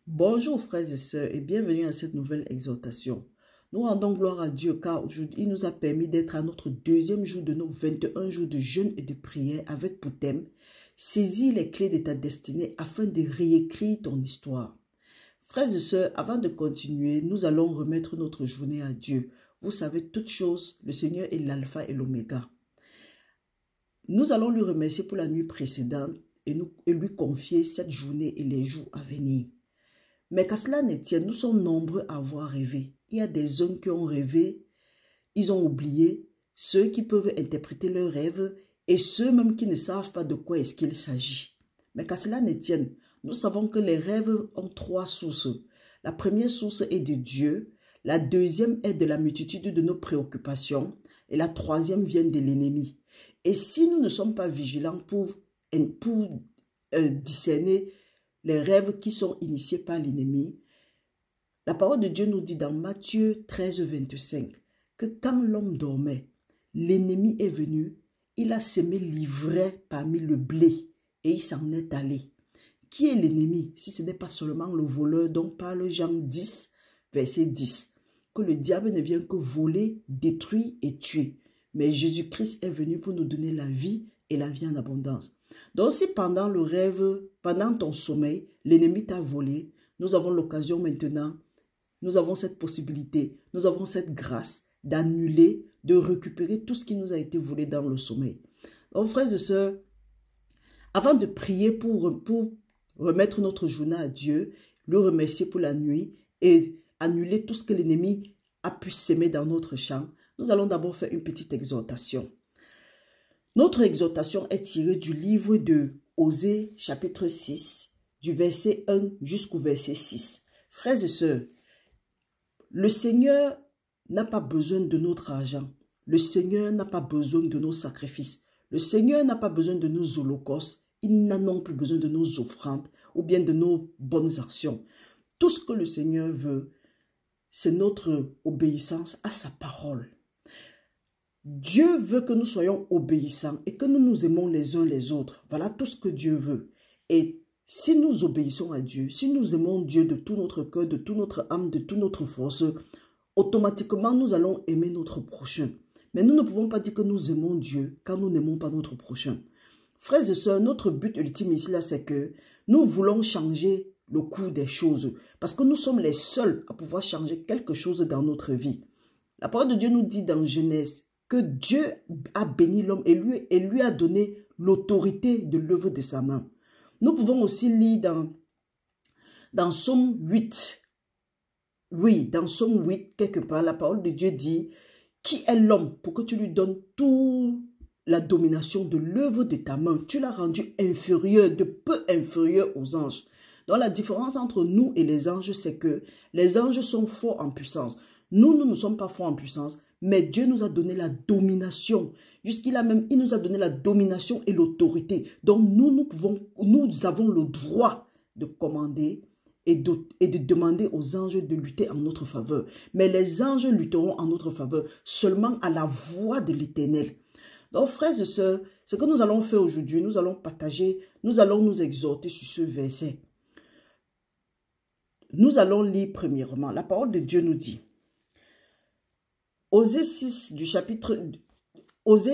Bonjour frères et sœurs et bienvenue à cette nouvelle exhortation. Nous rendons gloire à Dieu car aujourd'hui il nous a permis d'être à notre deuxième jour de nos 21 jours de jeûne et de prière avec pour thème « Saisis les clés de ta destinée afin de réécrire ton histoire ». Frères et sœurs, avant de continuer, nous allons remettre notre journée à Dieu. Vous savez toutes choses, le Seigneur est l'alpha et l'oméga. Nous allons lui remercier pour la nuit précédente et lui confier cette journée et les jours à venir. Mais qu'à cela ne tienne, nous sommes nombreux à avoir rêvé. Il y a des hommes qui ont rêvé, ils ont oublié, ceux qui peuvent interpréter leurs rêves et ceux même qui ne savent pas de quoi est-ce qu'il s'agit. Mais qu'à cela ne tienne, nous savons que les rêves ont trois sources. La première source est de Dieu, la deuxième est de la multitude de nos préoccupations et la troisième vient de l'ennemi. Et si nous ne sommes pas vigilants pour discerner les rêves qui sont initiés par l'ennemi, la parole de Dieu nous dit dans Matthieu 13, 25 que quand l'homme dormait, l'ennemi est venu, il a semé l'ivraie parmi le blé et il s'en est allé. Qui est l'ennemi si ce n'est pas seulement le voleur dont parle Jean 10, verset 10, que le diable ne vient que voler, détruire et tuer. Mais Jésus-Christ est venu pour nous donner la vie et la vie en abondance. Donc si pendant le rêve, pendant ton sommeil, l'ennemi t'a volé, nous avons l'occasion maintenant, nous avons cette possibilité, nous avons cette grâce d'annuler, de récupérer tout ce qui nous a été volé dans le sommeil. Donc frères et sœurs, avant de prier pour remettre notre journée à Dieu, le remercier pour la nuit et annuler tout ce que l'ennemi a pu s'aimer dans notre champ, nous allons d'abord faire une petite exhortation. Notre exhortation est tirée du livre de Osée, chapitre 6, du verset 1 jusqu'au verset 6. Frères et sœurs, le Seigneur n'a pas besoin de notre argent. Le Seigneur n'a pas besoin de nos sacrifices. Le Seigneur n'a pas besoin de nos holocaustes. Il n'a non plus besoin de nos offrandes ou bien de nos bonnes actions. Tout ce que le Seigneur veut, c'est notre obéissance à sa parole. Dieu veut que nous soyons obéissants et que nous nous aimons les uns les autres. Voilà tout ce que Dieu veut. Et si nous obéissons à Dieu, si nous aimons Dieu de tout notre cœur, de toute notre âme, de toute notre force, automatiquement nous allons aimer notre prochain. Mais nous ne pouvons pas dire que nous aimons Dieu quand nous n'aimons pas notre prochain. Frères et sœurs, notre but ultime ici, c'est que nous voulons changer le cours des choses parce que nous sommes les seuls à pouvoir changer quelque chose dans notre vie. La parole de Dieu nous dit dans Genèse que Dieu a béni l'homme et lui a donné l'autorité de l'œuvre de sa main. Nous pouvons aussi lire dans Somme 8. Oui, dans Somme 8, quelque part, la parole de Dieu dit « Qui est l'homme pour que tu lui donnes toute la domination de l'œuvre de ta main? Tu l'as rendu inférieur, de peu inférieur aux anges. » Donc la différence entre nous et les anges, c'est que les anges sont forts en puissance. Nous ne sommes pas forts en puissance, mais Dieu nous a donné la domination. Il nous a donné la domination et l'autorité. Donc nous avons le droit de commander et de demander aux anges de lutter en notre faveur. Mais les anges lutteront en notre faveur seulement à la voix de l'Éternel. Donc frères et sœurs, ce que nous allons faire aujourd'hui, nous allons partager, nous allons nous exhorter sur ce verset. Nous allons lire premièrement, la parole de Dieu nous dit, Osée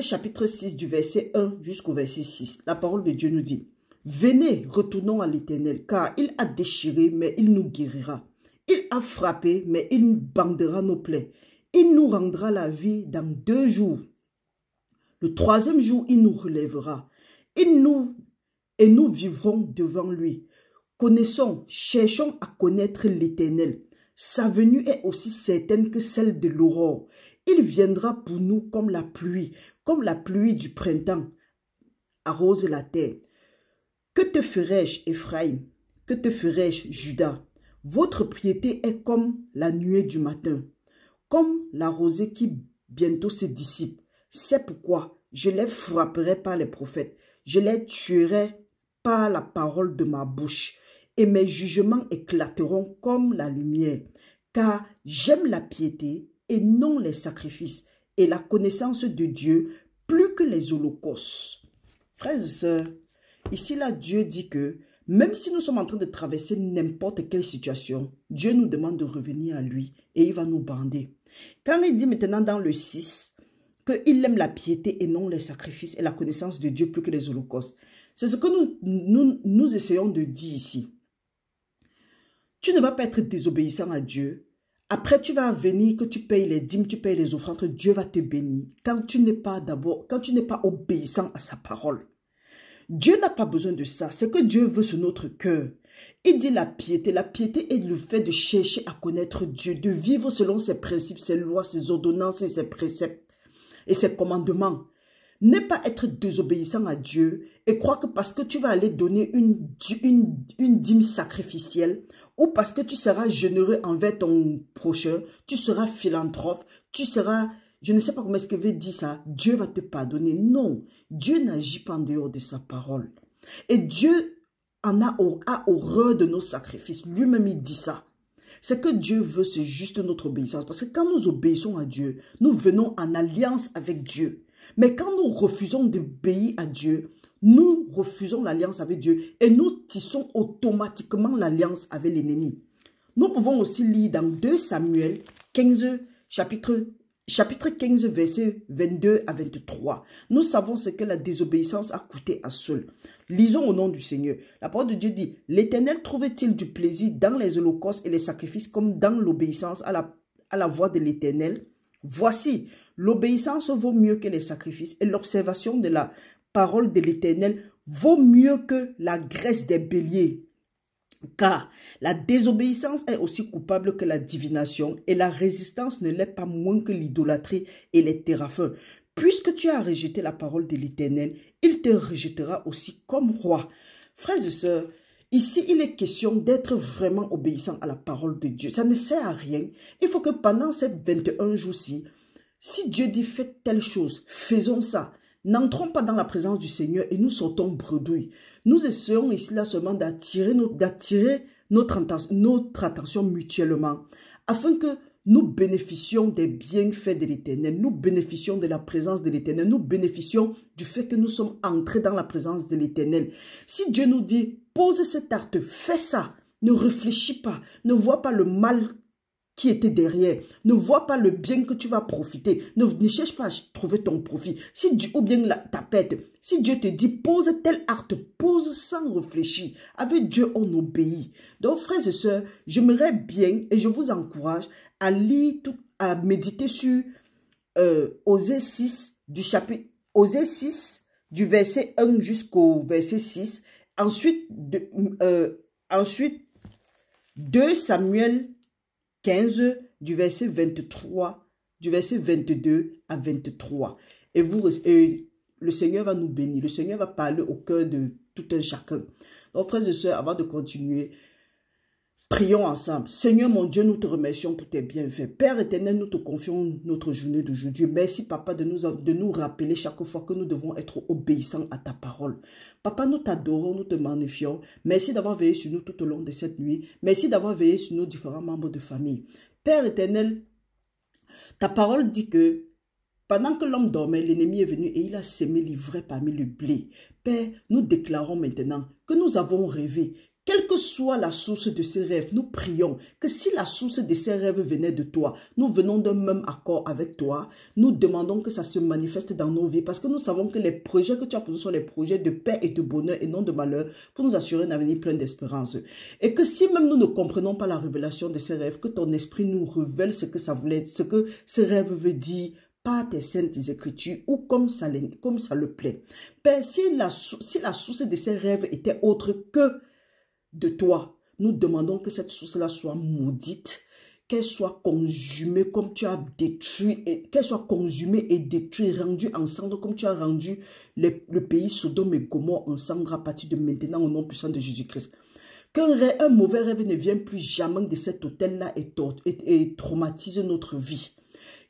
chapitre 6 du verset 1 jusqu'au verset 6. La parole de Dieu nous dit, « Venez, retournons à l'Éternel, car il a déchiré, mais il nous guérira. Il a frappé, mais il bandera nos plaies. Il nous rendra la vie dans 2 jours. Le 3e jour, il nous relèvera. Et nous vivrons devant lui. Connaissons, cherchons à connaître l'Éternel. Sa venue est aussi certaine que celle de l'aurore. Il viendra pour nous comme la pluie du printemps arrose la terre. Que te ferai-je, Ephraïm? Que te ferai-je, Juda? Votre piété est comme la nuée du matin, comme la rosée qui bientôt se dissipe. C'est pourquoi je les frapperai par les prophètes, je les tuerai par la parole de ma bouche. Et mes jugements éclateront comme la lumière, car j'aime la piété et non les sacrifices, et la connaissance de Dieu plus que les holocaustes. Frères et sœurs, ici là Dieu dit que Même si nous sommes en train de traverser n'importe quelle situation, Dieu nous demande de revenir à lui et il va nous bander. Quand il dit maintenant dans le 6 qu'il aime la piété et non les sacrifices et la connaissance de Dieu plus que les holocaustes, c'est ce que nous essayons de dire ici. Tu ne vas pas être désobéissant à Dieu. Après, tu vas venir que tu payes les dîmes, tu payes les offrandes, Dieu va te bénir. Quand tu n'es pas obéissant à sa parole. Dieu n'a pas besoin de ça. C'est que Dieu veut sur notre cœur. Il dit la piété. La piété est le fait de chercher à connaître Dieu, de vivre selon ses principes, ses lois, ses ordonnances et ses préceptes et ses commandements. Ne pas être désobéissant à Dieu et croire que parce que tu vas aller donner une dîme sacrificielle ou parce que tu seras généreux envers ton prochain, tu seras philanthrope, tu seras... Je ne sais pas comment est-ce que veut dire ça. Dieu va te pardonner. Non, Dieu n'agit pas en dehors de sa parole. Et Dieu a horreur de nos sacrifices. Lui-même, il dit ça. Ce que Dieu veut, c'est juste notre obéissance. Parce que quand nous obéissons à Dieu, nous venons en alliance avec Dieu. Mais quand nous refusons d'obéir à Dieu, nous refusons l'alliance avec Dieu et nous tissons automatiquement l'alliance avec l'ennemi. Nous pouvons aussi lire dans 2 Samuel 15, chapitre 15, versets 22 à 23. Nous savons ce que la désobéissance a coûté à Saül. Lisons au nom du Seigneur. La parole de Dieu dit, « L'Éternel trouvait-il du plaisir dans les holocaustes et les sacrifices comme dans l'obéissance à la voix de l'Éternel? Voici, l'obéissance vaut mieux que les sacrifices et l'observation de la parole de l'Éternel vaut mieux que la graisse des béliers. Car la désobéissance est aussi coupable que la divination et la résistance ne l'est pas moins que l'idolâtrie et les téraphins. Puisque tu as rejeté la parole de l'Éternel, il te rejettera aussi comme roi. » Frères et sœurs, ici il est question d'être vraiment obéissant à la parole de Dieu. Ça ne sert à rien. Il faut que pendant ces 21 jours-ci, si Dieu dit faites telle chose, faisons ça. N'entrons pas dans la présence du Seigneur et nous sortons bredouille. Nous essayons ici là seulement d'attirer notre attention mutuellement afin que nous bénéficions des bienfaits de l'Éternel, nous bénéficions de la présence de l'Éternel, nous bénéficions du fait que nous sommes entrés dans la présence de l'Éternel. Si Dieu nous dit, pose cet acte, fais ça, ne réfléchis pas, ne vois pas le mal qui était derrière, ne vois pas le bien que tu vas profiter, ne cherche pas à trouver ton profit, ou bien ta pète. Si Dieu te dit, pose tel acte, pose sans réfléchir. Avec Dieu, on obéit. Donc, frères et sœurs, j'aimerais bien, et je vous encourage, à lire, à méditer sur Osée 6, Osée 6, du verset 1 jusqu'au verset 6. Ensuite, 2 Samuel 15, du verset 23, du verset 22 à 23. Et le Seigneur va nous bénir. Le Seigneur va parler au cœur de tout un chacun. Donc, frères et sœurs, avant de continuer, prions ensemble. Seigneur, mon Dieu, nous te remercions pour tes bienfaits. Père éternel, nous te confions notre journée d'aujourd'hui. Merci, Papa, de nous rappeler chaque fois que nous devons être obéissants à ta parole. Papa, nous t'adorons, nous te magnifions. Merci d'avoir veillé sur nous tout au long de cette nuit. Merci d'avoir veillé sur nos différents membres de famille. Père éternel, ta parole dit que pendant que l'homme dormait, l'ennemi est venu et il a sémé l'ivraie parmi le blé. Père, nous déclarons maintenant que nous avons rêvé. Quelle que soit la source de ces rêves, nous prions que si la source de ces rêves venait de toi, nous venons d'un même accord avec toi. Nous demandons que ça se manifeste dans nos vies parce que nous savons que les projets que tu as posés sont les projets de paix et de bonheur et non de malheur pour nous assurer un avenir plein d'espérance. Et que si même nous ne comprenons pas la révélation de ces rêves, que ton esprit nous révèle ce que ça voulait, ce que ces rêves veulent dire par tes saintes écritures ou comme ça le plaît. Père, si la source de ces rêves était autre que de toi, nous demandons que cette source-là soit maudite, qu'elle soit consumée comme tu as détruit, qu'elle soit consumée et détruite, rendue en cendres comme tu as rendu le pays Sodome et Gomorrhe en cendres à partir de maintenant au nom puissant de Jésus-Christ. Qu'un mauvais rêve ne vienne plus jamais de cet hôtel-là et traumatise notre vie.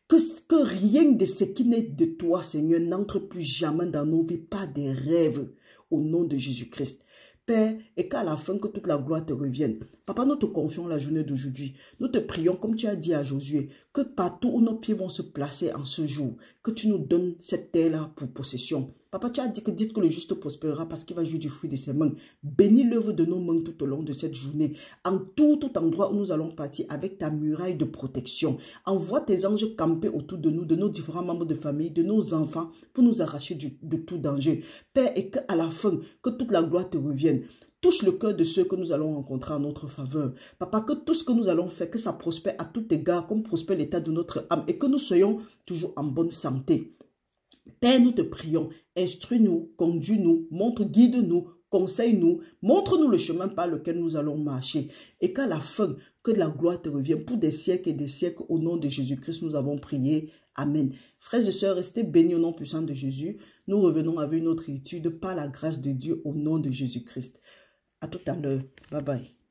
Que rien de ce qui n'est de toi, Seigneur, n'entre plus jamais dans nos vies, pas des rêves, au nom de Jésus-Christ. Père, et qu'à la fin que toute la gloire te revienne. Papa, nous te confions la journée d'aujourd'hui. Nous te prions, comme tu as dit à Josué, que partout où nos pieds vont se placer en ce jour, que tu nous donnes cette terre-là pour possession. Papa, tu as dit que dites que le juste prospérera parce qu'il va jouir du fruit de ses mains. Bénis l'œuvre de nos mains tout au long de cette journée. En tout endroit où nous allons partir avec ta muraille de protection. Envoie tes anges camper autour de nous, de nos différents membres de famille, de nos enfants, pour nous arracher de tout danger. Père, et qu'à la fin, que toute la gloire te revienne. Touche le cœur de ceux que nous allons rencontrer en notre faveur. Papa, que tout ce que nous allons faire, que ça prospère à tout égard, comme prospère l'état de notre âme, et que nous soyons toujours en bonne santé. Père, nous te prions, instruis-nous, conduis-nous, guide-nous, conseille-nous, montre-nous le chemin par lequel nous allons marcher. Et qu'à la fin, que la gloire te revienne pour des siècles et des siècles. Au nom de Jésus-Christ, nous avons prié. Amen. Frères et sœurs, restez bénis au nom puissant de Jésus. Nous revenons avec une autre étude par la grâce de Dieu au nom de Jésus-Christ. À tout à l'heure. Bye bye.